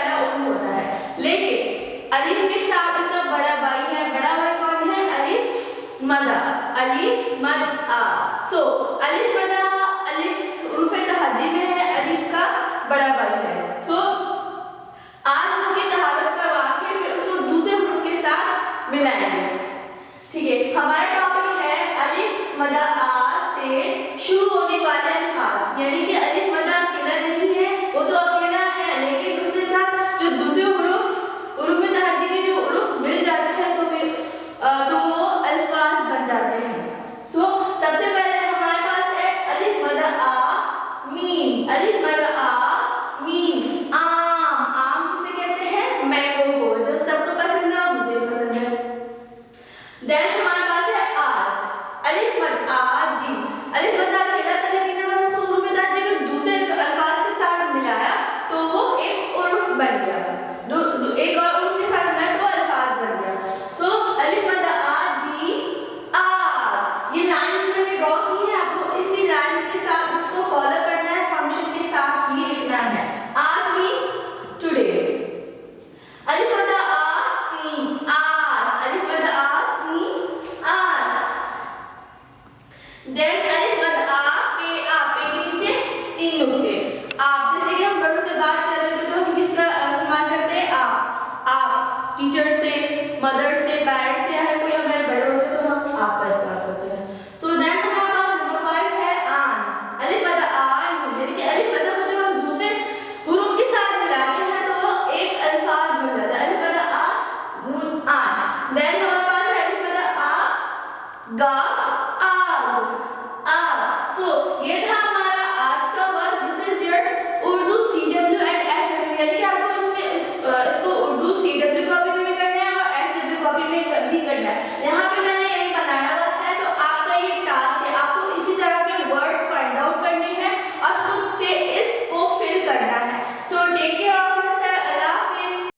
पहला उर्फ होता है, लेकिन अलिफ के साथ इसका बड़ा भाई है। बड़ा भाई कौन है? अलिफ मदा, अलिफ मद आ। सो अलिफ मदा अलिफ उर्फ तहज्जी में है, अलिफ का बड़ा भाई है। सो आज हम उसके तहारुफ करवा के फिर उसको दूसरे उर्फ के साथ मिलाएंगे। ठीक है, हमारा टॉपिक है अलिफ मदा आ से शुरू होने वाले अल्फाज, यानी कि अलिफ मदा अकेला नहीं है, वो तो अकेला है, लेकिन उसके साथ जो दूसरे उर्फ तहज्जी के जो उर्फ मिल जाते हैं तो वो अल्फाज बन जाते हैं। सो सबसे पहले हमारे पास है अलिफ मदा आ मीम। अलिफ मदा आ मीम। आम किसे कहते हैं? मैंगो को, जो सबको पसंद है, मुझे पसंद है। देन हमारे पास है आज। अलिफ मद आ जी। अलिफ मद अकेला था, लेकिन जब हम उसको उर्फ तहज्जी के दूसरे अल्फाज के साथ मिलाया तो वो एक उर्फ बन गया। एक और उर्फ के साथ मिलाया तो अल्फाज बन गया। सो अलिफ मद आ जी आ। ये लाइन मैंने ड्रॉ की है, आपको इसी लाइन के साथ इसको फॉलो करना है, फंक्शन के साथ ही लिखना है। आज मींस टुडे। अलिफ मद आ सीन आस। अलिफ मद आ सीन आस। देन अलिफ मद आ पे के नीचे 3 नुक्ते। आप जैसे कि हम बड़ों से बात कर रहे थे तो हम किसका इस्तेमाल करते हैं? आप टीचर से, मदर से, पेरेंट्स से, या कोई हमारे बड़े होते तो हम आपका इस्तेमाल करते हैं। सो देन हमारे पास नंबर 5 है आन। अलिफ मद आन, यानी कि अलिफ मद को जब हम दूसरे हुरूफ के साथ मिलाते हैं तो वो एक अल्फाज बन जाता है। अलिफ मद आ नून आन। देन हमारे पास है अलिफ मद आ गा आग आ। सो ये था हमारा आज का work. This is your Urdu CW and SW, यानी कि आपको इसको उर्दू CW कॉपी में भी करना है और SW कॉपी में भी करना है। यहाँ